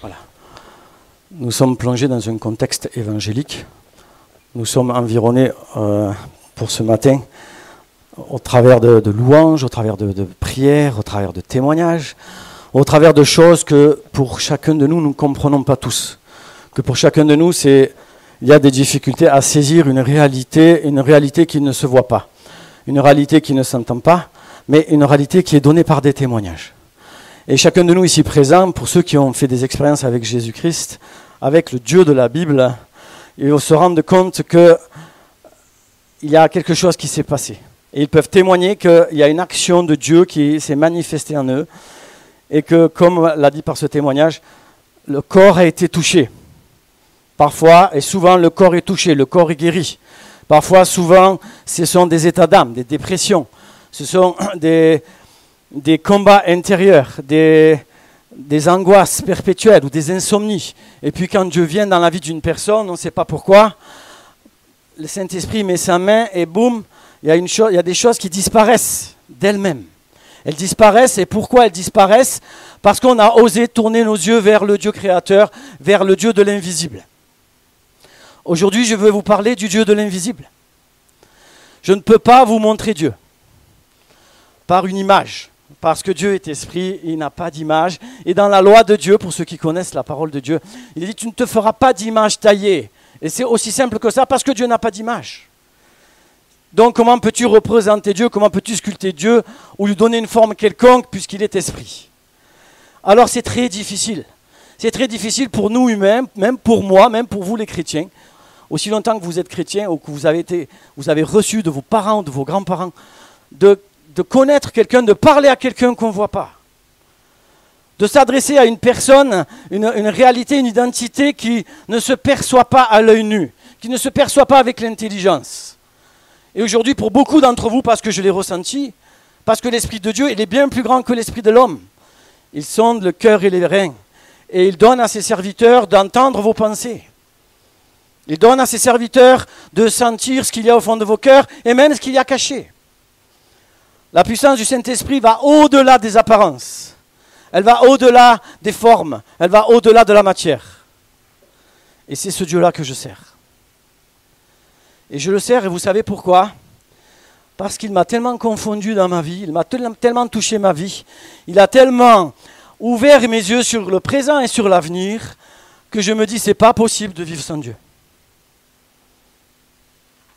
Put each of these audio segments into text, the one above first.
Voilà. Nous sommes plongés dans un contexte évangélique. Nous sommes environnés pour ce matin au travers de louanges, au travers de prières, au travers de témoignages, au travers de choses que pour chacun de nous, nous ne comprenons pas tous. Que pour chacun de nous, il y a des difficultés à saisir une réalité qui ne se voit pas, une réalité qui ne s'entend pas, mais une réalité qui est donnée par des témoignages. Et chacun de nous ici présent, pour ceux qui ont fait des expériences avec Jésus-Christ, avec le Dieu de la Bible, ils vont se rendre compte qu'il y a quelque chose qui s'est passé. Et ils peuvent témoigner qu'il y a une action de Dieu qui s'est manifestée en eux, et que, comme l'a dit par ce témoignage, le corps a été touché. Parfois et souvent, le corps est touché, le corps est guéri. Parfois, souvent, ce sont des états d'âme, des dépressions. Ce sont des combats intérieurs, des angoisses perpétuelles ou des insomnies. Et puis quand Dieu vient dans la vie d'une personne, on ne sait pas pourquoi, le Saint-Esprit met sa main et boum, il y a des choses qui disparaissent d'elles-mêmes. Elles disparaissent, et pourquoi elles disparaissent? Parce qu'on a osé tourner nos yeux vers le Dieu créateur, vers le Dieu de l'invisible. Aujourd'hui, je veux vous parler du Dieu de l'invisible. Je ne peux pas vous montrer Dieu par une image, parce que Dieu est esprit, il n'a pas d'image. Et dans la loi de Dieu, pour ceux qui connaissent la parole de Dieu, il dit « Tu ne te feras pas d'image taillée ». Et c'est aussi simple que ça, parce que Dieu n'a pas d'image. Donc comment peux-tu représenter Dieu, comment peux-tu sculpter Dieu, ou lui donner une forme quelconque, puisqu'il est esprit? Alors c'est très difficile. C'est très difficile pour nous humains, même pour moi, même pour vous les chrétiens. Aussi longtemps que vous êtes chrétiens, ou que vous avez reçu de vos parents, de vos grands-parents, de connaître quelqu'un, de parler à quelqu'un qu'on ne voit pas. De s'adresser à une personne, une réalité, une identité qui ne se perçoit pas à l'œil nu, qui ne se perçoit pas avec l'intelligence. Et aujourd'hui, pour beaucoup d'entre vous, parce que je l'ai ressenti, parce que l'Esprit de Dieu, il est bien plus grand que l'Esprit de l'homme. Il sonde le cœur et les reins. Et il donne à ses serviteurs d'entendre vos pensées. Il donne à ses serviteurs de sentir ce qu'il y a au fond de vos cœurs et même ce qu'il y a caché. La puissance du Saint-Esprit va au-delà des apparences. Elle va au-delà des formes. Elle va au-delà de la matière. Et c'est ce Dieu-là que je sers. Et je le sers, et vous savez pourquoi? Parce qu'il m'a tellement confondu dans ma vie, il m'a tellement touché ma vie, il a tellement ouvert mes yeux sur le présent et sur l'avenir, que je me dis, c'est pas possible de vivre sans Dieu.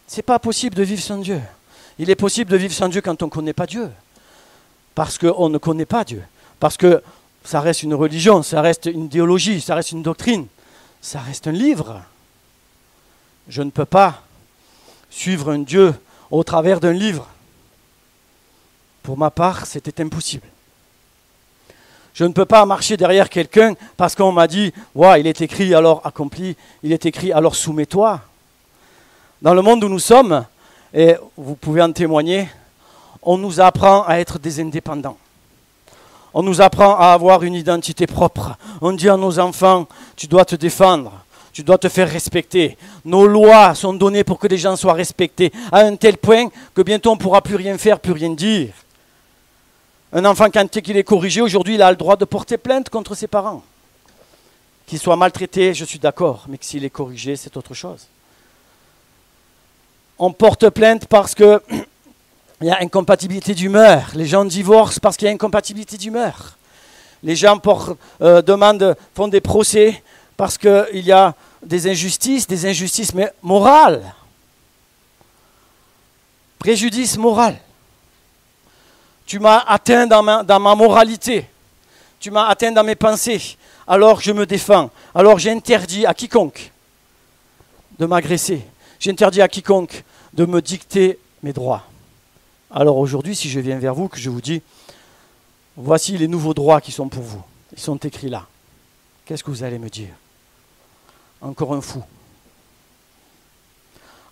C'est pas possible de vivre sans Dieu. Il est possible de vivre sans Dieu quand on ne connaît pas Dieu. Parce qu'on ne connaît pas Dieu. Parce que ça reste une religion, ça reste une idéologie, ça reste une doctrine, ça reste un livre. Je ne peux pas suivre un Dieu au travers d'un livre. Pour ma part, c'était impossible. Je ne peux pas marcher derrière quelqu'un parce qu'on m'a dit « Ouais, il est écrit alors accompli, il est écrit alors soumets-toi ». Dans le monde où nous sommes, et vous pouvez en témoigner, on nous apprend à être des indépendants. On nous apprend à avoir une identité propre. On dit à nos enfants, tu dois te défendre, tu dois te faire respecter. Nos lois sont données pour que les gens soient respectés, à un tel point que bientôt on ne pourra plus rien faire, plus rien dire. Un enfant, quand il est corrigé, aujourd'hui, il a le droit de porter plainte contre ses parents. Qu'il soit maltraité, je suis d'accord, mais que s'il est corrigé, c'est autre chose. On porte plainte parce qu'il y a incompatibilité d'humeur. Les gens divorcent parce qu'il y a incompatibilité d'humeur. Les gens font des procès parce qu'il y a des injustices mais morales. Préjudice moral. Tu m'as atteint dans ma moralité. Tu m'as atteint dans mes pensées. Alors je me défends. Alors j'interdis à quiconque de m'agresser. J'interdis à quiconque de me dicter mes droits. Alors aujourd'hui, si je viens vers vous, que je vous dis, voici les nouveaux droits qui sont pour vous. Ils sont écrits là. Qu'est-ce que vous allez me dire? Encore un fou.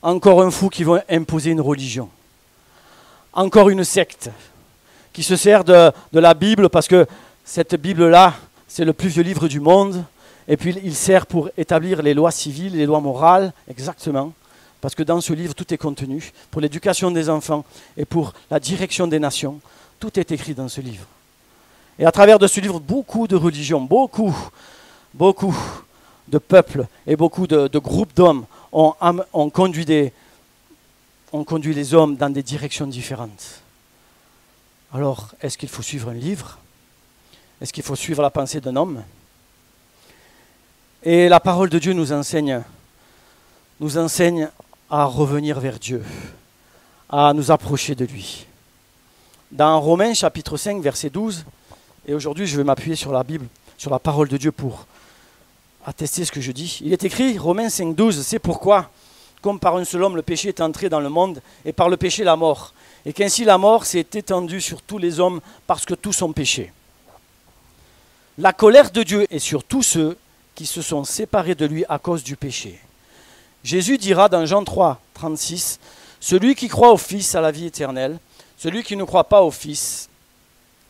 Encore un fou qui va imposer une religion. Encore une secte qui se sert de la Bible parce que cette Bible-là, c'est le plus vieux livre du monde. Et puis il sert pour établir les lois civiles, les lois morales, exactement. Parce que dans ce livre, tout est contenu. Pour l'éducation des enfants et pour la direction des nations, tout est écrit dans ce livre. Et à travers de ce livre, beaucoup de religions, beaucoup beaucoup de peuples et beaucoup de groupes d'hommes ont conduit les hommes dans des directions différentes. Alors, est-ce qu'il faut suivre un livre? Est-ce qu'il faut suivre la pensée d'un homme? Et la parole de Dieu nous enseigne à revenir vers Dieu, à nous approcher de lui. Dans Romains chapitre 5, verset 12, et aujourd'hui je vais m'appuyer sur la Bible, sur la parole de Dieu pour attester ce que je dis. Il est écrit, Romains 5, 12, c'est pourquoi, comme par un seul homme le péché est entré dans le monde, et par le péché la mort, et qu'ainsi la mort s'est étendue sur tous les hommes parce que tous ont péché. La colère de Dieu est sur tous ceux qui se sont séparés de lui à cause du péché. Jésus dira dans Jean 3, 36, « Celui qui croit au Fils a la vie éternelle, celui qui ne croit pas au Fils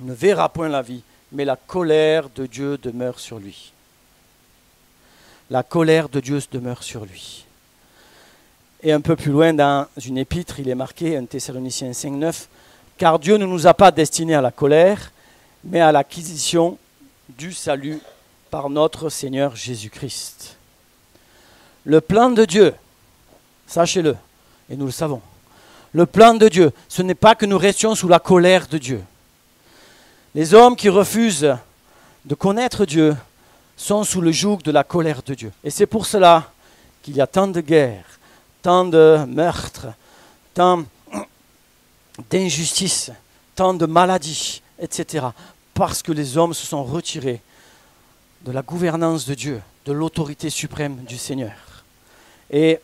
ne verra point la vie, mais la colère de Dieu demeure sur lui. » La colère de Dieu demeure sur lui. Et un peu plus loin, dans une épître, il est marqué, 1 Thessaloniciens 5, 9, « Car Dieu ne nous a pas destinés à la colère, mais à l'acquisition du salut par notre Seigneur Jésus-Christ. » Le plan de Dieu, sachez-le, et nous le savons, le plan de Dieu, ce n'est pas que nous restions sous la colère de Dieu. Les hommes qui refusent de connaître Dieu sont sous le joug de la colère de Dieu. Et c'est pour cela qu'il y a tant de guerres, tant de meurtres, tant d'injustices, tant de maladies, etc. Parce que les hommes se sont retirés de la gouvernance de Dieu, de l'autorité suprême du Seigneur. Et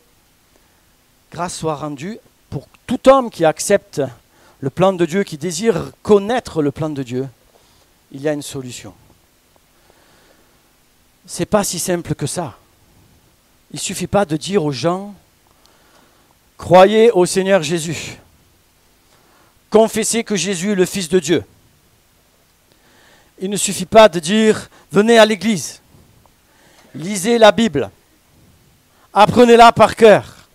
grâce soit rendue pour tout homme qui accepte le plan de Dieu, qui désire connaître le plan de Dieu, il y a une solution. Ce n'est pas si simple que ça. Il ne suffit pas de dire aux gens, croyez au Seigneur Jésus, confessez que Jésus est le Fils de Dieu. Il ne suffit pas de dire, venez à l'église, lisez la Bible, apprenez-la par cœur,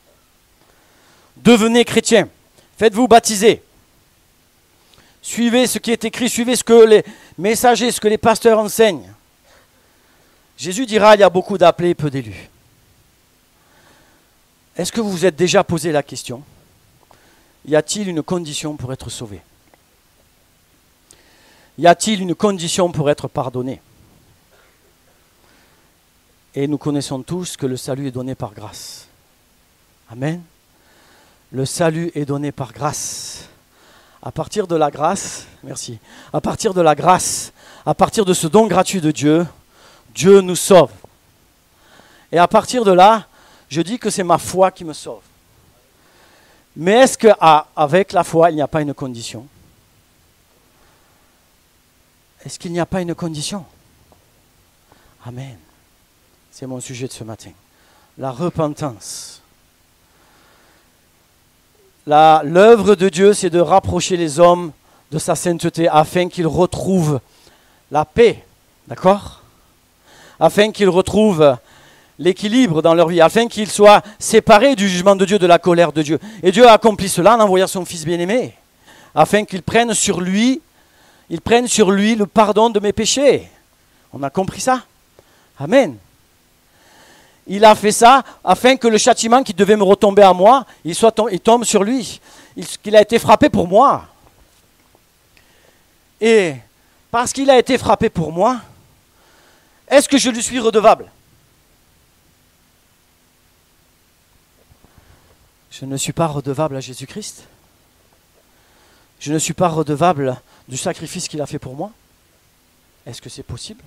devenez chrétien, faites-vous baptiser, suivez ce qui est écrit, suivez ce que les messagers, ce que les pasteurs enseignent. Jésus dira, il y a beaucoup d'appelés et peu d'élus. Est-ce que vous vous êtes déjà posé la question, y a-t-il une condition pour être sauvé? Y a-t-il une condition pour être pardonné? Et nous connaissons tous que le salut est donné par grâce. Amen. Le salut est donné par grâce. À partir de la grâce, merci, à partir de la grâce, à partir de ce don gratuit de Dieu, Dieu nous sauve. Et à partir de là, je dis que c'est ma foi qui me sauve. Mais est-ce qu'avec la foi, il n'y a pas une condition? Est-ce qu'il n'y a pas une condition? Amen. C'est mon sujet de ce matin. La repentance. L'œuvre de Dieu, c'est de rapprocher les hommes de sa sainteté afin qu'ils retrouvent la paix. D'accord? Afin qu'ils retrouvent l'équilibre dans leur vie, afin qu'ils soient séparés du jugement de Dieu, de la colère de Dieu. Et Dieu a accompli cela en envoyant son Fils bien-aimé, afin qu'ils prennent sur lui le pardon de mes péchés. On a compris ça? Amen. Il a fait ça afin que le châtiment qui devait me retomber à moi, il tombe sur lui. Il a été frappé pour moi. Et parce qu'il a été frappé pour moi, est-ce que je lui suis redevable? Je ne suis pas redevable à Jésus-Christ. Je ne suis pas redevable du sacrifice qu'il a fait pour moi. Est-ce que c'est possible?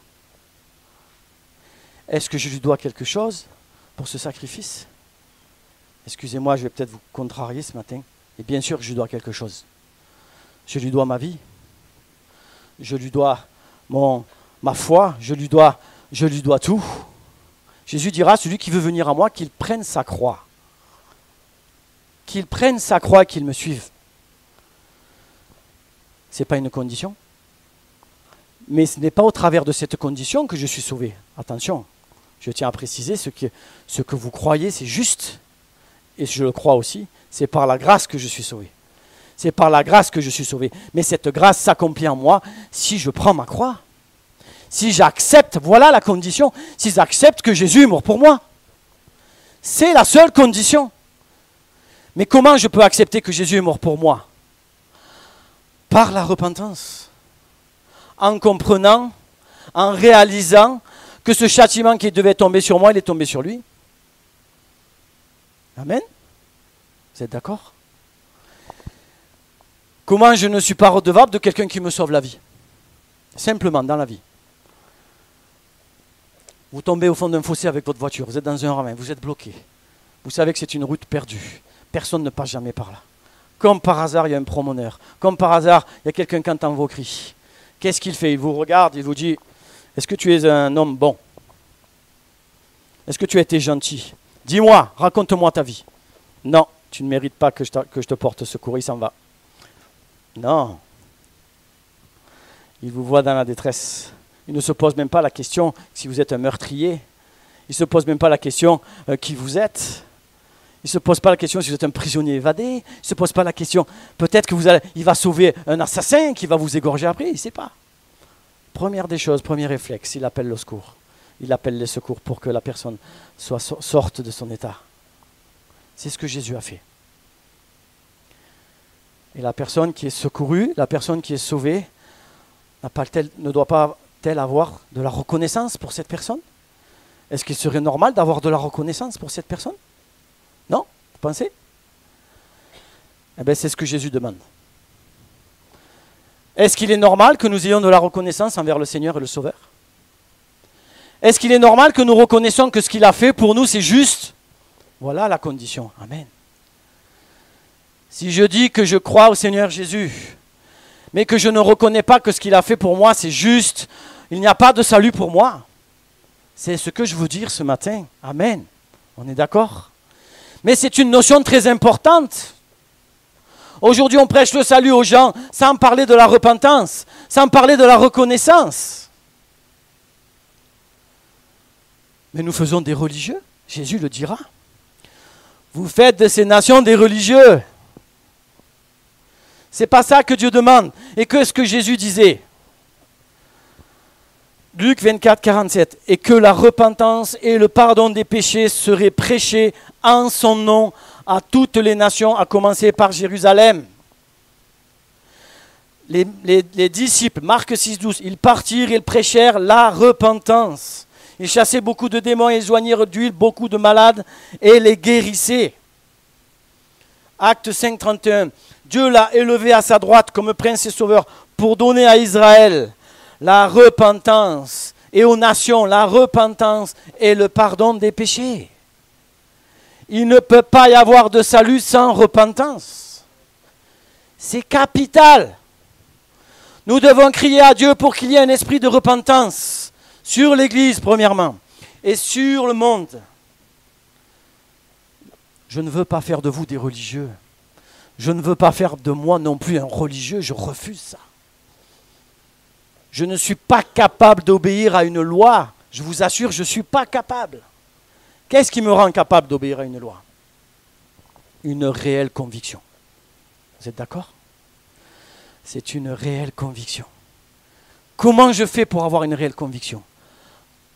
Est-ce que je lui dois quelque chose pour ce sacrifice? Excusez-moi, je vais peut-être vous contrarier ce matin. Et bien sûr que je lui dois quelque chose. Je lui dois ma vie. Je lui dois ma foi. Je lui dois tout. Jésus dira, celui qui veut venir à moi, qu'il prenne sa croix. Qu'il prenne sa croix et qu'il me suive. Ce n'est pas une condition. Mais ce n'est pas au travers de cette condition que je suis sauvé. Attention, je tiens à préciser ce que vous croyez, c'est juste. Et je le crois aussi, c'est par la grâce que je suis sauvé. C'est par la grâce que je suis sauvé. Mais cette grâce s'accomplit en moi si je prends ma croix. Si j'accepte, voilà la condition, si j'accepte que Jésus est mort pour moi. C'est la seule condition. Mais comment je peux accepter que Jésus est mort pour moi? Par la repentance. En comprenant, en réalisant que ce châtiment qui devait tomber sur moi, il est tombé sur lui. Amen. Vous êtes d'accord? Comment je ne suis pas redevable de quelqu'un qui me sauve la vie? Simplement, dans la vie. Vous tombez au fond d'un fossé avec votre voiture, vous êtes dans un ravin, vous êtes bloqué. Vous savez que c'est une route perdue. Personne ne passe jamais par là. Comme par hasard, il y a un promeneur. Comme par hasard, il y a quelqu'un qui entend vos cris. Qu'est-ce qu'il fait? Il vous regarde, il vous dit, est-ce que tu es un homme bon? Est-ce que tu as été gentil? Dis-moi, raconte-moi ta vie. Non, tu ne mérites pas que je te porte secours, il s'en va. Non. Il vous voit dans la détresse. Il ne se pose même pas la question si vous êtes un meurtrier. Il ne se pose même pas la question qui vous êtes. Il ne se pose pas la question si vous êtes un prisonnier évadé. Il ne se pose pas la question, peut-être il va sauver un assassin qui va vous égorger après. Il ne sait pas. Première des choses, premier réflexe, il appelle le secours. Il appelle les secours pour que la personne sorte de son état. C'est ce que Jésus a fait. Et la personne qui est secourue, la personne qui est sauvée, ne doit pas-elle avoir de la reconnaissance pour cette personne? Est-ce qu'il serait normal d'avoir de la reconnaissance pour cette personne? Non? Vous pensez? Eh bien, c'est ce que Jésus demande. Est-ce qu'il est normal que nous ayons de la reconnaissance envers le Seigneur et le Sauveur? Est-ce qu'il est normal que nous reconnaissons que ce qu'il a fait pour nous, c'est juste? Voilà la condition. Amen. Si je dis que je crois au Seigneur Jésus, mais que je ne reconnais pas que ce qu'il a fait pour moi, c'est juste, il n'y a pas de salut pour moi. C'est ce que je veux dire ce matin. Amen. On est d'accord? Mais c'est une notion très importante. Aujourd'hui, on prêche le salut aux gens sans parler de la repentance, sans parler de la reconnaissance. Mais nous faisons des religieux. Jésus le dira. Vous faites de ces nations des religieux. C'est pas ça que Dieu demande. Et que ce que Jésus disait. Luc 24, 47. Et que la repentance et le pardon des péchés seraient prêchés en son nom à toutes les nations, à commencer par Jérusalem. Les disciples, Marc 6, 12, ils partirent, ils prêchèrent la repentance. Ils chassaient beaucoup de démons, ils joignirent d'huile beaucoup de malades et les guérissaient. Acte 5, 31. Dieu l'a élevé à sa droite comme prince et sauveur pour donner à Israël la repentance et aux nations la repentance et le pardon des péchés. Il ne peut pas y avoir de salut sans repentance. C'est capital. Nous devons crier à Dieu pour qu'il y ait un esprit de repentance sur l'Église, premièrement, et sur le monde. Je ne veux pas faire de vous des religieux. Je ne veux pas faire de moi non plus un religieux, je refuse ça. Je ne suis pas capable d'obéir à une loi. Je vous assure, je ne suis pas capable. Qu'est-ce qui me rend capable d'obéir à une loi? Une réelle conviction. Vous êtes d'accord? C'est une réelle conviction. Comment je fais pour avoir une réelle conviction?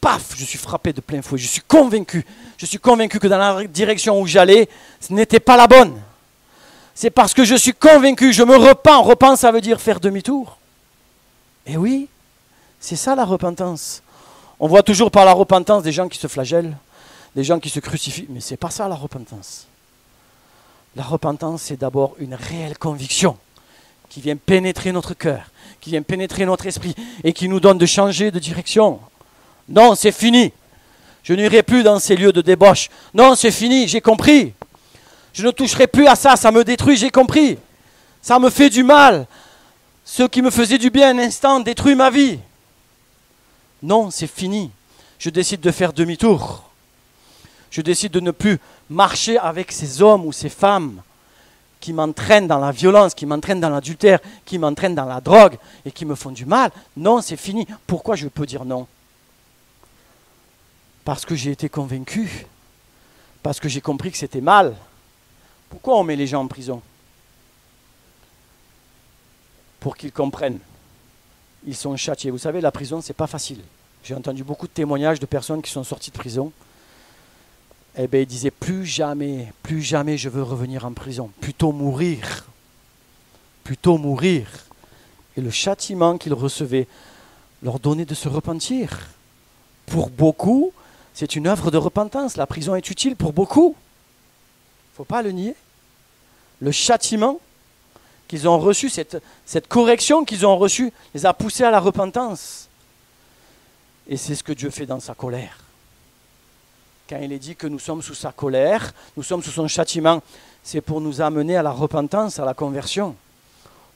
Paf, je suis frappé de plein fouet. Je suis convaincu. Je suis convaincu que dans la direction où j'allais, ce n'était pas la bonne. C'est parce que je suis convaincu, je me repens. Repens, ça veut dire faire demi-tour. Et oui, c'est ça la repentance. On voit toujours par la repentance des gens qui se flagellent, des gens qui se crucifient, mais ce n'est pas ça la repentance. La repentance, c'est d'abord une réelle conviction qui vient pénétrer notre cœur, qui vient pénétrer notre esprit et qui nous donne de changer de direction. Non, c'est fini. Je n'irai plus dans ces lieux de débauche. Non, c'est fini, j'ai compris. Je ne toucherai plus à ça, ça me détruit, j'ai compris. Ça me fait du mal. Ce qui me faisait du bien un instant détruit ma vie. Non, c'est fini. Je décide de faire demi-tour. Je décide de ne plus marcher avec ces hommes ou ces femmes qui m'entraînent dans la violence, qui m'entraînent dans l'adultère, qui m'entraînent dans la drogue et qui me font du mal. Non, c'est fini. Pourquoi je peux dire non? Parce que j'ai été convaincu. Parce que j'ai compris que c'était mal. Pourquoi on met les gens en prison? Pour qu'ils comprennent ils sont châtiés. Vous savez, la prison, c'est pas facile. J'ai entendu beaucoup de témoignages de personnes qui sont sorties de prison. Eh bien, ils disaient, plus jamais je veux revenir en prison. Plutôt mourir. Plutôt mourir. Et le châtiment qu'ils recevaient leur donnait de se repentir. Pour beaucoup, c'est une œuvre de repentance. La prison est utile pour beaucoup. Il ne faut pas le nier. Le châtiment qu'ils ont reçu, cette correction qu'ils ont reçue, les a poussés à la repentance. Et c'est ce que Dieu fait dans sa colère. Quand il est dit que nous sommes sous sa colère, nous sommes sous son châtiment, c'est pour nous amener à la repentance, à la conversion,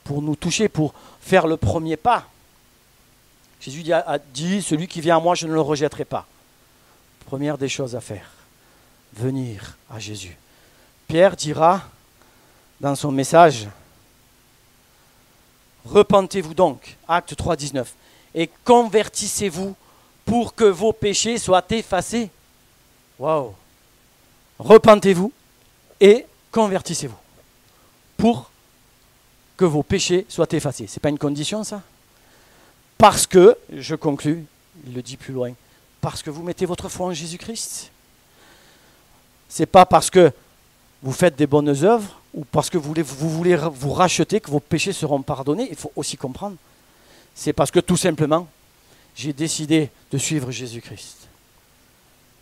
pour nous toucher, pour faire le premier pas. Jésus a dit, celui qui vient à moi, je ne le rejetterai pas. Première des choses à faire, venir à Jésus. Pierre dira dans son message, repentez-vous donc, acte 3, 19, et convertissez-vous pour que vos péchés soient effacés. Waouh! Repentez-vous et convertissez-vous pour que vos péchés soient effacés. Ce n'est pas une condition, ça? Parce que, je conclus, il le dit plus loin, parce que vous mettez votre foi en Jésus-Christ. Ce n'est pas parce que vous faites des bonnes œuvres ou parce que vous voulez vous racheter que vos péchés seront pardonnés. Il faut aussi comprendre. C'est parce que tout simplement, j'ai décidé de suivre Jésus-Christ.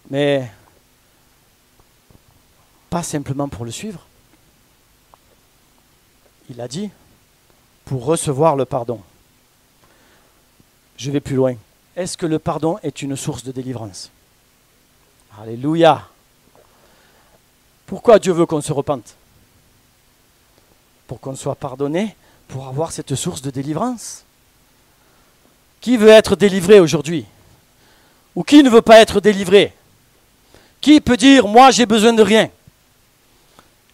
Mais pas simplement pour le suivre. Il a dit, pour recevoir le pardon. Je vais plus loin. Est-ce que le pardon est une source de délivrance? Alléluia. Pourquoi Dieu veut qu'on se repente? Pour qu'on soit pardonné, pour avoir cette source de délivrance. Qui veut être délivré aujourd'hui? Ou qui ne veut pas être délivré? Qui peut dire, moi j'ai besoin de rien?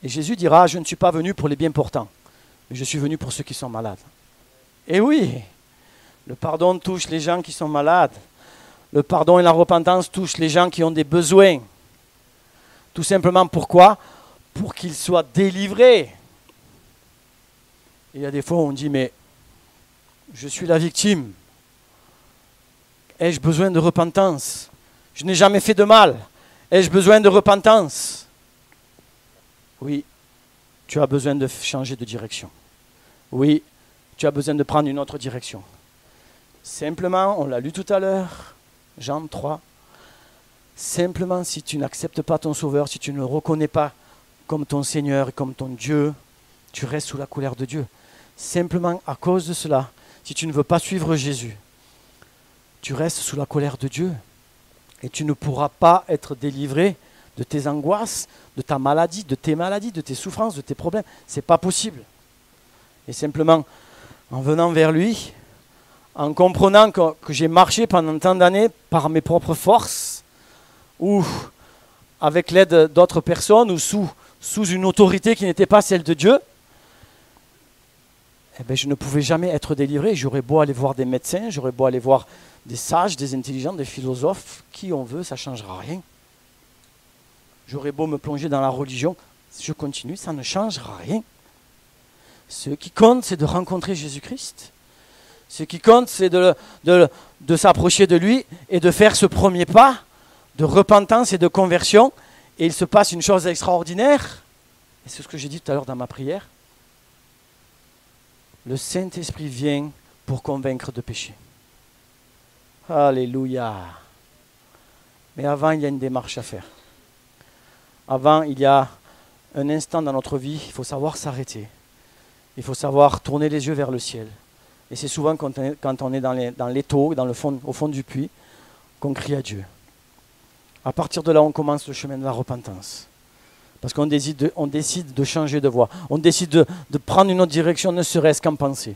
Et Jésus dira, je ne suis pas venu pour les bien portants, mais je suis venu pour ceux qui sont malades. Et oui, le pardon touche les gens qui sont malades. Le pardon et la repentance touchent les gens qui ont des besoins. Tout simplement pourquoi? Pour qu'ils soient délivrés. Et il y a des fois où on dit, mais je suis la victime. Ai-je besoin de repentance? Je n'ai jamais fait de mal. Ai-je besoin de repentance? Oui, tu as besoin de changer de direction. Oui, tu as besoin de prendre une autre direction. Simplement, on l'a lu tout à l'heure, Jean 3, simplement si tu n'acceptes pas ton Sauveur, si tu ne le reconnais pas comme ton Seigneur et comme ton Dieu, tu restes sous la colère de Dieu. Simplement à cause de cela, si tu ne veux pas suivre Jésus, tu restes sous la colère de Dieu et tu ne pourras pas être délivré de tes angoisses, de ta maladie, de tes souffrances, de tes problèmes. Ce n'est pas possible. Et simplement, en venant vers lui, en comprenant que j'ai marché pendant tant d'années par mes propres forces, ou avec l'aide d'autres personnes, ou sous une autorité qui n'était pas celle de Dieu, eh bien, je ne pouvais jamais être délivré. J'aurais beau aller voir des médecins, j'aurais beau aller voir des sages, des intelligents, des philosophes, qui on veut, ça ne changera rien. J'aurais beau me plonger dans la religion, si je continue, ça ne changera rien. Ce qui compte, c'est de rencontrer Jésus-Christ. Ce qui compte, c'est de s'approcher de lui et de faire ce premier pas de repentance et de conversion. Et il se passe une chose extraordinaire. Et c'est ce que j'ai dit tout à l'heure dans ma prière. Le Saint-Esprit vient pour convaincre de péché. Alléluia. Mais avant, il y a une démarche à faire. Avant, il y a un instant dans notre vie, il faut savoir s'arrêter. Il faut savoir tourner les yeux vers le ciel. Et c'est souvent quand on est dans l'étau, au fond du puits, qu'on crie à Dieu. À partir de là, on commence le chemin de la repentance. Parce qu'on décide de changer de voie. On décide de prendre une autre direction, ne serait-ce qu'en pensée.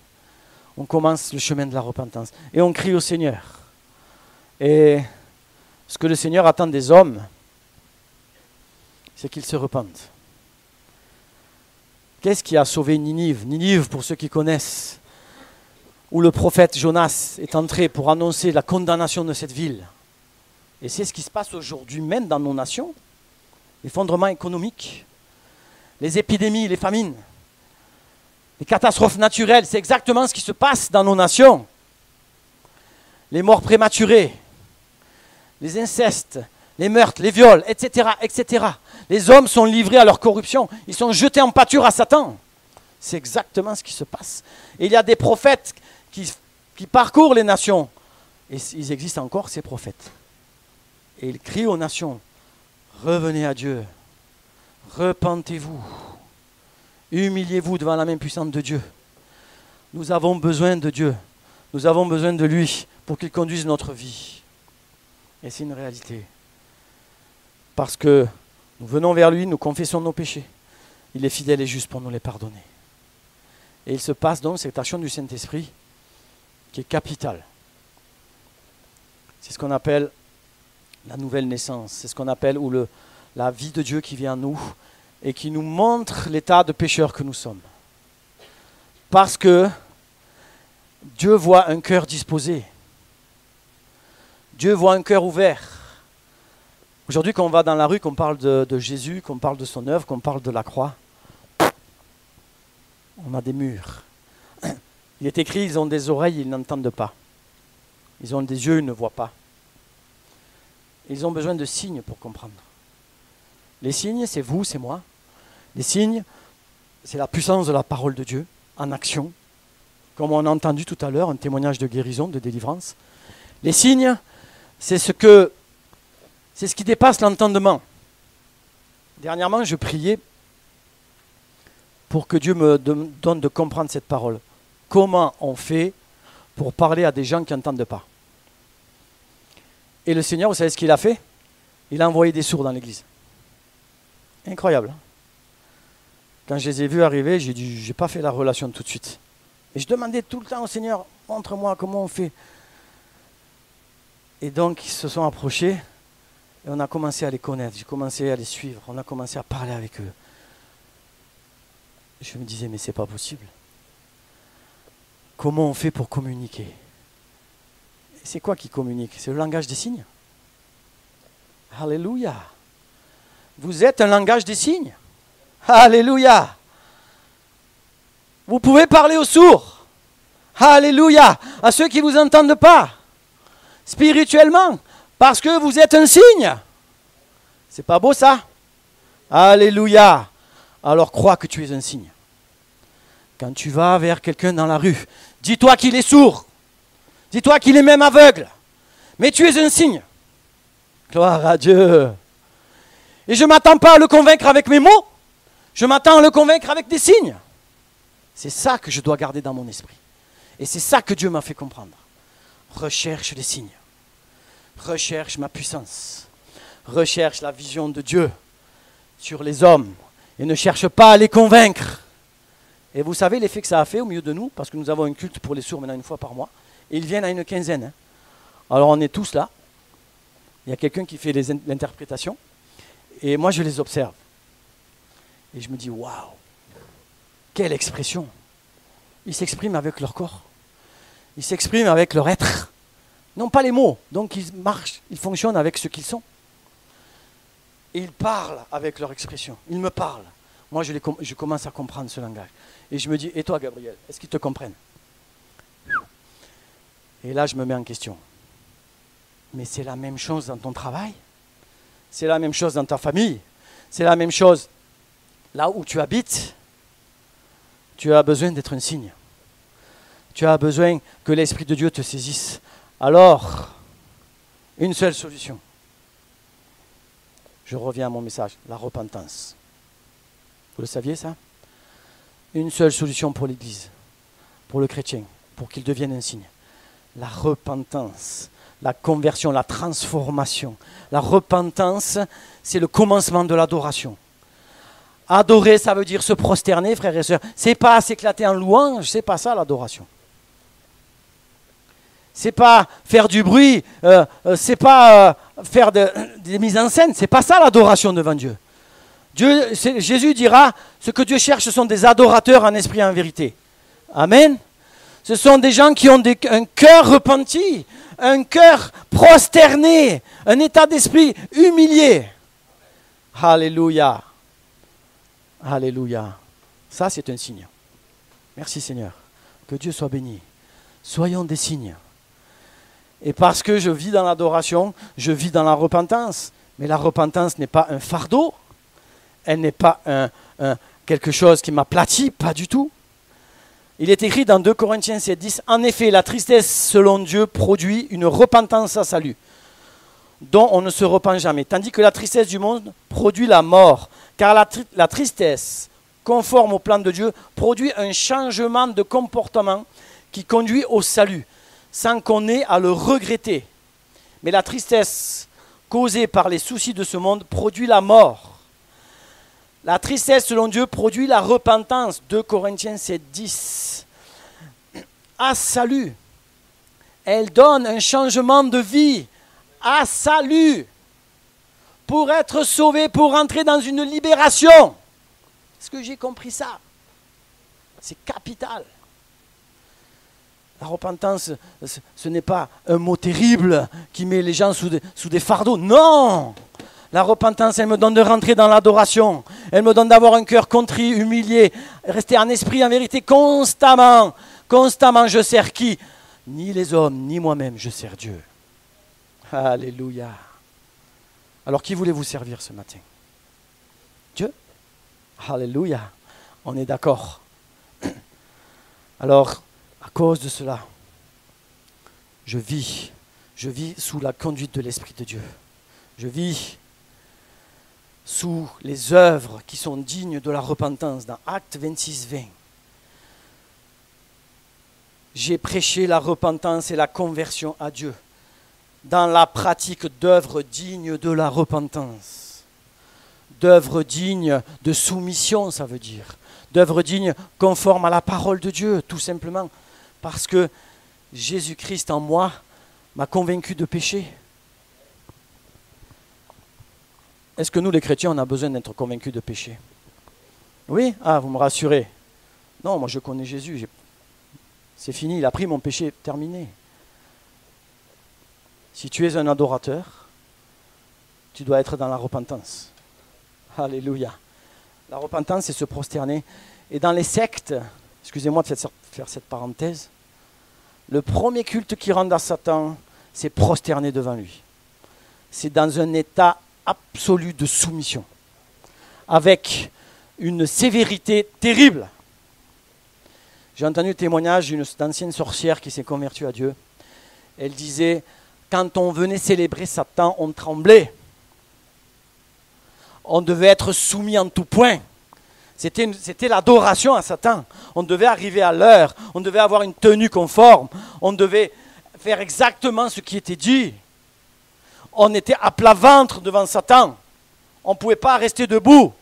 On commence le chemin de la repentance. Et on crie au Seigneur. Et ce que le Seigneur attend des hommes, c'est qu'ils se repentent. Qu'est-ce qui a sauvé Ninive? Ninive, pour ceux qui connaissent, où le prophète Jonas est entré pour annoncer la condamnation de cette ville. Et c'est ce qui se passe aujourd'hui même dans nos nations. L'effondrement économique, les épidémies, les famines, les catastrophes naturelles, c'est exactement ce qui se passe dans nos nations. les morts prématurées, les incestes, les meurtres, les viols, etc., etc. Les hommes sont livrés à leur corruption. Ils sont jetés en pâture à Satan. C'est exactement ce qui se passe. Et il y a des prophètes qui parcourent les nations. Et ils existent encore, ces prophètes. Et ils crient aux nations, revenez à Dieu, repentez-vous, humiliez-vous devant la main puissante de Dieu. Nous avons besoin de Dieu. Nous avons besoin de lui pour qu'il conduise notre vie. Et c'est une réalité. Parce que nous venons vers lui, nous confessons nos péchés. Il est fidèle et juste pour nous les pardonner. Et il se passe donc cette action du Saint-Esprit qui est capitale. C'est ce qu'on appelle la nouvelle naissance. C'est ce qu'on appelle la vie de Dieu qui vient à nous et qui nous montre l'état de pécheur que nous sommes. Parce que Dieu voit un cœur disposé. Dieu voit un cœur ouvert. Aujourd'hui, quand on va dans la rue, qu'on parle de Jésus, qu'on parle de son œuvre, qu'on parle de la croix, on a des murs. Il est écrit, ils ont des oreilles, ils n'entendent pas. Ils ont des yeux, ils ne voient pas. Ils ont besoin de signes pour comprendre. Les signes, c'est vous, c'est moi. Les signes, c'est la puissance de la parole de Dieu en action. Comme on a entendu tout à l'heure, un témoignage de guérison, de délivrance. Les signes, c'est ce qui dépasse l'entendement. Dernièrement, je priais pour que Dieu me donne de comprendre cette parole. Comment on fait pour parler à des gens qui n'entendent pas? Et le Seigneur, vous savez ce qu'il a fait? Il a envoyé des sourds dans l'église. Incroyable. Hein? Quand je les ai vus arriver, j'ai dit, j'ai pas fait la relation tout de suite. Et je demandais tout le temps au Seigneur, montre-moi comment on fait. Et donc, ils se sont approchés et on a commencé à les connaître. J'ai commencé à les suivre. On a commencé à parler avec eux. Je me disais, mais c'est pas possible. Comment on fait pour communiquer? C'est quoi qui communique? C'est le langage des signes. Alléluia. Vous êtes un langage des signes. Alléluia. Vous pouvez parler aux sourds. Alléluia. À ceux qui ne vous entendent pas. Spirituellement. Parce que vous êtes un signe. C'est pas beau ça? Alléluia. Alors crois que tu es un signe. Quand tu vas vers quelqu'un dans la rue, dis-toi qu'il est sourd. Dis-toi qu'il est même aveugle. Mais tu es un signe. Gloire à Dieu. Et je ne m'attends pas à le convaincre avec mes mots. Je m'attends à le convaincre avec des signes. C'est ça que je dois garder dans mon esprit. Et c'est ça que Dieu m'a fait comprendre. Recherche les signes. Recherche ma puissance. Recherche la vision de Dieu sur les hommes. Et ne cherche pas à les convaincre. Et vous savez l'effet que ça a fait au milieu de nous, parce que nous avons un culte pour les sourds maintenant une fois par mois. Et ils viennent à une quinzaine. Hein. Alors on est tous là. Il y a quelqu'un qui fait l'interprétation. Et moi je les observe. Et je me dis, waouh, quelle expression. Ils s'expriment avec leur corps. Ils s'expriment avec leur être. Non pas les mots. Donc ils marchent, ils fonctionnent avec ce qu'ils sont. Et ils parlent avec leur expression. Ils me parlent. Moi je commence à comprendre ce langage. Et je me dis, et toi Gabriel, est-ce qu'ils te comprennent? Et là je me mets en question. Mais c'est la même chose dans ton travail. C'est la même chose dans ta famille. C'est la même chose là où tu habites. Tu as besoin d'être un signe. Tu as besoin que l'Esprit de Dieu te saisisse. Alors, une seule solution. Je reviens à mon message, la repentance. Vous le saviez ça? Une seule solution pour l'Église, pour le chrétien, pour qu'il devienne un signe. La repentance, la conversion, la transformation. La repentance, c'est le commencement de l'adoration. Adorer, ça veut dire se prosterner, frères et sœurs. C'est pas s'éclater en louange, c'est pas ça l'adoration. C'est pas faire du bruit, c'est pas faire des mises en scène, c'est pas ça l'adoration devant Dieu. Jésus dira, ce que Dieu cherche, ce sont des adorateurs en esprit et en vérité. Amen. Ce sont des gens qui ont un cœur repenti, un cœur prosterné, un état d'esprit humilié. Alléluia. Alléluia. Ça, c'est un signe. Merci Seigneur. Que Dieu soit béni. Soyons des signes. Et parce que je vis dans l'adoration, je vis dans la repentance. Mais la repentance n'est pas un fardeau. Elle n'est pas quelque chose qui m'aplatit, pas du tout. Il est écrit dans 2 Corinthiens 7,10, « En effet, la tristesse selon Dieu produit une repentance à salut, dont on ne se repent jamais. Tandis que la tristesse du monde produit la mort. Car la tristesse, conforme au plan de Dieu, produit un changement de comportement qui conduit au salut, sans qu'on ait à le regretter. Mais la tristesse causée par les soucis de ce monde produit la mort. La tristesse, selon Dieu, produit la repentance. 2 Corinthiens 7,10. À salut. Elle donne un changement de vie. À salut. Pour être sauvé, pour entrer dans une libération. Est-ce que j'ai compris ça? C'est capital. La repentance, ce n'est pas un mot terrible qui met les gens sous des fardeaux. Non! La repentance, elle me donne de rentrer dans l'adoration. Elle me donne d'avoir un cœur contrit, humilié, rester en esprit, en vérité, constamment. Constamment, je sers qui? Ni les hommes, ni moi-même, je sers Dieu. Alléluia. Alors, qui voulez-vous servir ce matin? Dieu? Alléluia. On est d'accord. Alors, à cause de cela, je vis sous la conduite de l'Esprit de Dieu. Je vis sous les œuvres qui sont dignes de la repentance, dans Actes 26, 20. J'ai prêché la repentance et la conversion à Dieu dans la pratique d'œuvres dignes de la repentance. D'œuvres dignes de soumission, ça veut dire. D'œuvres dignes conformes à la parole de Dieu, tout simplement. Parce que Jésus-Christ en moi m'a convaincu de péché. Est-ce que nous, les chrétiens, on a besoin d'être convaincus de péché? Oui? Ah, vous me rassurez. Non, moi je connais Jésus. C'est fini, il a pris mon péché, terminé. Si tu es un adorateur, tu dois être dans la repentance. Alléluia. La repentance, c'est se prosterner. Et dans les sectes, excusez-moi de faire cette parenthèse, le premier culte qui rend à Satan, c'est prosterner devant lui. C'est dans un état absolu de soumission, avec une sévérité terrible. J'ai entendu le témoignage d'une ancienne sorcière qui s'est convertie à Dieu. Elle disait, quand on venait célébrer Satan, on tremblait. On devait être soumis en tout point. C'était l'adoration à Satan. On devait arriver à l'heure, on devait avoir une tenue conforme, on devait faire exactement ce qui était dit. On était à plat ventre devant Satan. On ne pouvait pas rester debout.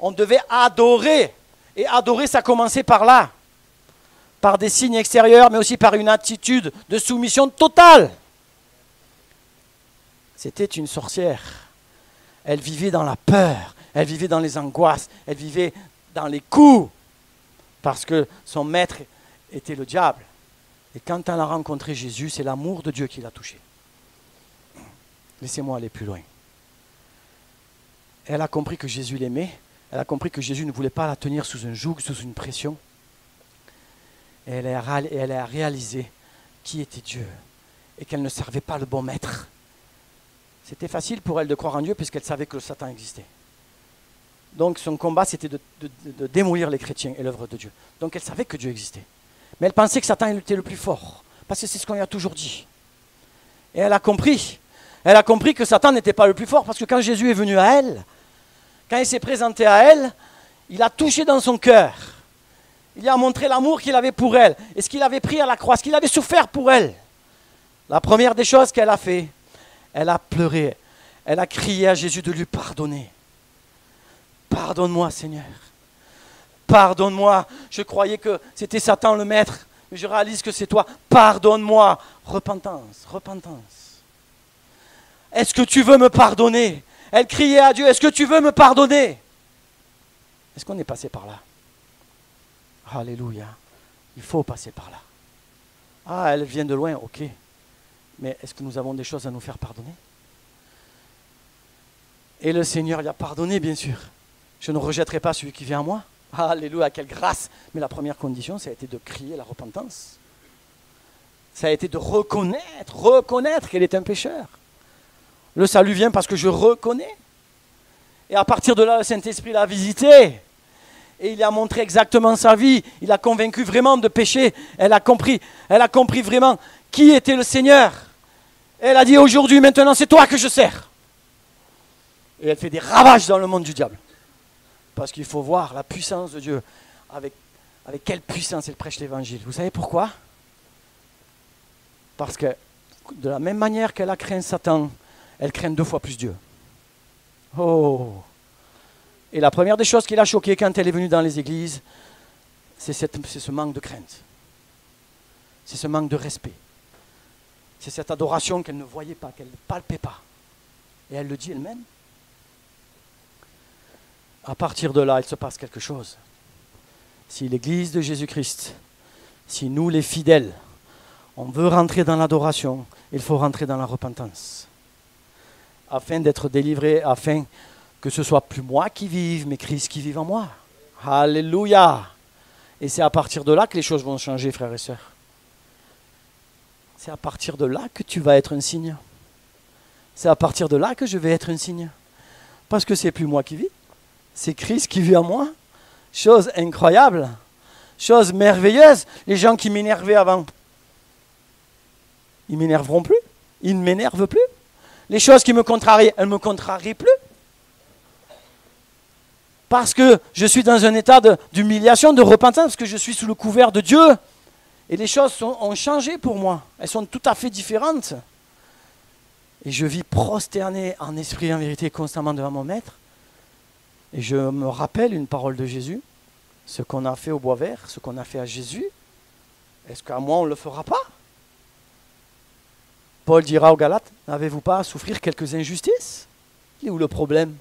On devait adorer. Et adorer, ça commençait par là. Par des signes extérieurs, mais aussi par une attitude de soumission totale. C'était une sorcière. Elle vivait dans la peur. Elle vivait dans les angoisses. Elle vivait dans les coups. Parce que son maître était le diable. Et quand elle a rencontré Jésus, c'est l'amour de Dieu qui l'a touchée. Laissez-moi aller plus loin. Elle a compris que Jésus l'aimait. Elle a compris que Jésus ne voulait pas la tenir sous un joug, sous une pression. Et elle a réalisé qui était Dieu et qu'elle ne servait pas le bon maître. C'était facile pour elle de croire en Dieu puisqu'elle savait que le Satan existait. Donc son combat, c'était de démolir les chrétiens et l'œuvre de Dieu. Donc elle savait que Dieu existait. Mais elle pensait que Satan était le plus fort, parce que c'est ce qu'on lui a toujours dit. Et elle a compris. Elle a compris que Satan n'était pas le plus fort, parce que quand Jésus est venu à elle, quand il s'est présenté à elle, il a touché dans son cœur. Il lui a montré l'amour qu'il avait pour elle, et ce qu'il avait pris à la croix, ce qu'il avait souffert pour elle. La première des choses qu'elle a fait, elle a pleuré. Elle a crié à Jésus de lui pardonner. Pardonne-moi, Seigneur. Pardonne-moi. Je croyais que c'était Satan le maître, mais je réalise que c'est toi. Pardonne-moi. Repentance, repentance. Est-ce que tu veux me pardonner? Elle criait à Dieu, est-ce que tu veux me pardonner? Est-ce qu'on est passé par là? Alléluia. Il faut passer par là. Ah, elle vient de loin, ok. Mais est-ce que nous avons des choses à nous faire pardonner? Et le Seigneur lui a pardonné, bien sûr. Je ne rejetterai pas celui qui vient à moi. Alléluia, quelle grâce. Mais la première condition, ça a été de crier la repentance. Ça a été de reconnaître qu'elle est un pécheur. Le salut vient parce que je reconnais. Et à partir de là, le Saint-Esprit l'a visité. Et il a montré exactement sa vie. Il a convaincu vraiment de péché. Elle a compris vraiment qui était le Seigneur. Elle a dit aujourd'hui, maintenant, c'est toi que je sers. Et elle fait des ravages dans le monde du diable. Parce qu'il faut voir la puissance de Dieu. Avec quelle puissance elle prêche l'évangile. Vous savez pourquoi? Parce que de la même manière qu'elle a craint Satan, elle craint 2 fois plus Dieu. Oh! Et la première des choses qui l'a choquée quand elle est venue dans les églises, c'est ce manque de crainte. C'est ce manque de respect. C'est cette adoration qu'elle ne voyait pas, qu'elle ne palpait pas. Et elle le dit elle-même. À partir de là, il se passe quelque chose. Si l'Église de Jésus-Christ, si nous les fidèles, on veut rentrer dans l'adoration, il faut rentrer dans la repentance. Afin d'être délivré, afin que ce soit plus moi qui vive, mais Christ qui vive en moi. Alléluia! Et c'est à partir de là que les choses vont changer, frères et sœurs. C'est à partir de là que tu vas être un signe. C'est à partir de là que je vais être un signe. Parce que c'est plus moi qui vis, c'est Christ qui vit en moi. Chose incroyable, chose merveilleuse. Les gens qui m'énervaient avant, ils ne m'énerveront plus. Ils ne m'énervent plus. Les choses qui me contrarient, elles ne me contrarient plus. Parce que je suis dans un état d'humiliation, de repentance, parce que je suis sous le couvert de Dieu. Et les choses ont changé pour moi. Elles sont tout à fait différentes. Et je vis prosterné en esprit et en vérité constamment devant mon Maître. Et je me rappelle une parole de Jésus. Ce qu'on a fait au bois vert, ce qu'on a fait à Jésus, est-ce qu'à moi on ne le fera pas? Paul dira aux Galates, n'avez-vous pas à souffrir quelques injustices? Il est où le problème?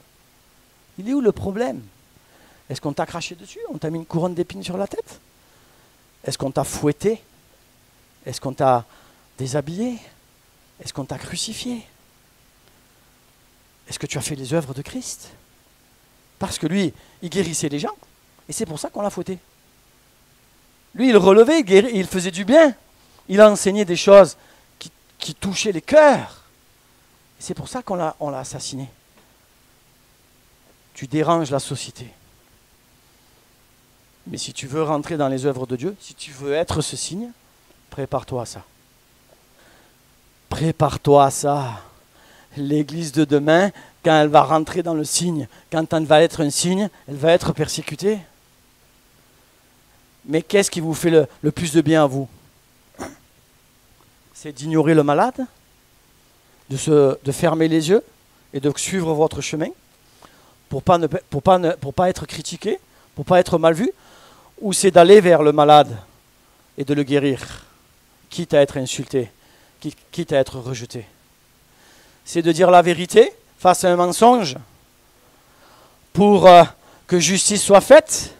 Il est où le problème? Est-ce qu'on t'a craché dessus? On t'a mis une couronne d'épines sur la tête? Est-ce qu'on t'a fouetté? Est-ce qu'on t'a déshabillé? Est-ce qu'on t'a crucifié? Est-ce que tu as fait les œuvres de Christ? Parce que lui, il guérissait les gens. Et c'est pour ça qu'on l'a fouetté. Lui, il relevait, il faisait du bien. Il a enseigné des choses qui touchaient les cœurs. Et c'est pour ça qu'on l'a assassiné. Tu déranges la société. Mais si tu veux rentrer dans les œuvres de Dieu, si tu veux être ce signe, prépare-toi à ça. Prépare-toi à ça. L'Église de demain, quand elle va rentrer dans le signe, quand elle va être un signe, elle va être persécutée. Mais qu'est-ce qui vous fait le plus de bien à vous? C'est d'ignorer le malade, de fermer les yeux et de suivre votre chemin pour pas être critiqué, pour pas être mal vu, ou c'est d'aller vers le malade et de le guérir, quitte à être insulté, quitte à être rejeté. C'est de dire la vérité face à un mensonge pour que justice soit faite,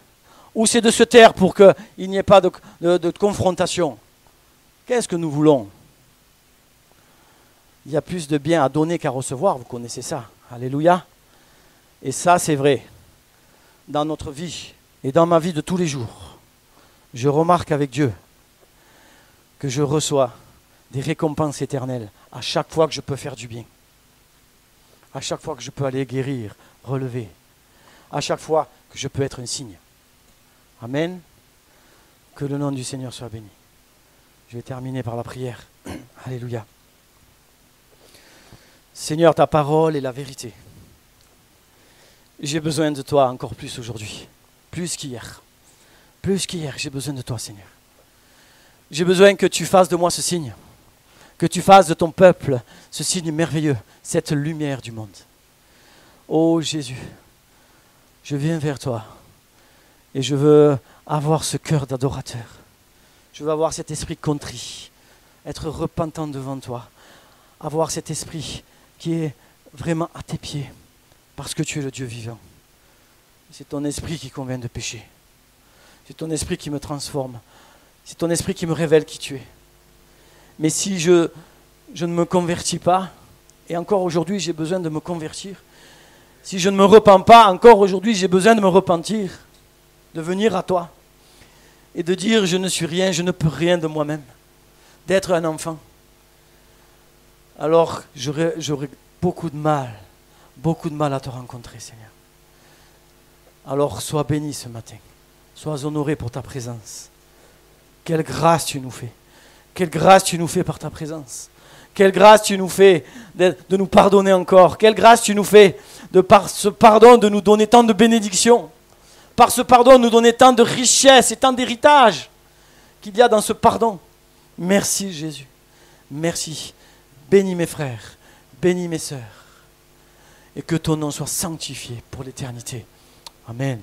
ou c'est de se taire pour qu'il n'y ait pas de confrontation? Qu'est-ce que nous voulons? Il y a plus de bien à donner qu'à recevoir, vous connaissez ça. Alléluia. Et ça, c'est vrai. Dans notre vie et dans ma vie de tous les jours, je remarque avec Dieu que je reçois des récompenses éternelles à chaque fois que je peux faire du bien. À chaque fois que je peux aller guérir, relever. À chaque fois que je peux être un signe. Amen. Que le nom du Seigneur soit béni. Je vais terminer par la prière. Alléluia. Seigneur, ta parole est la vérité. J'ai besoin de toi encore plus aujourd'hui. Plus qu'hier. Plus qu'hier, j'ai besoin de toi, Seigneur. J'ai besoin que tu fasses de moi ce signe. Que tu fasses de ton peuple ce signe merveilleux, cette lumière du monde. Ô Jésus, je viens vers toi et je veux avoir ce cœur d'adorateur. Je veux avoir cet esprit contrit, être repentant devant toi, avoir cet esprit qui est vraiment à tes pieds, parce que tu es le Dieu vivant. C'est ton esprit qui convainc de pécher. C'est ton esprit qui me transforme. C'est ton esprit qui me révèle qui tu es. Mais si je ne me convertis pas, et encore aujourd'hui j'ai besoin de me convertir, si je ne me repens pas, encore aujourd'hui j'ai besoin de me repentir, de venir à toi, et de dire je ne suis rien, je ne peux rien de moi-même. d'être un enfant, alors j'aurais beaucoup de mal à te rencontrer, Seigneur. Alors sois béni ce matin, sois honoré pour ta présence. Quelle grâce tu nous fais, quelle grâce tu nous fais par ta présence. Quelle grâce tu nous fais de nous pardonner encore. Quelle grâce tu nous fais de par ce pardon de nous donner tant de bénédictions. Par ce pardon de nous donner tant de richesses et tant d'héritage qu'il y a dans ce pardon. Merci Jésus. Merci. Bénis mes frères, bénis mes sœurs. Et que ton nom soit sanctifié pour l'éternité. Amen.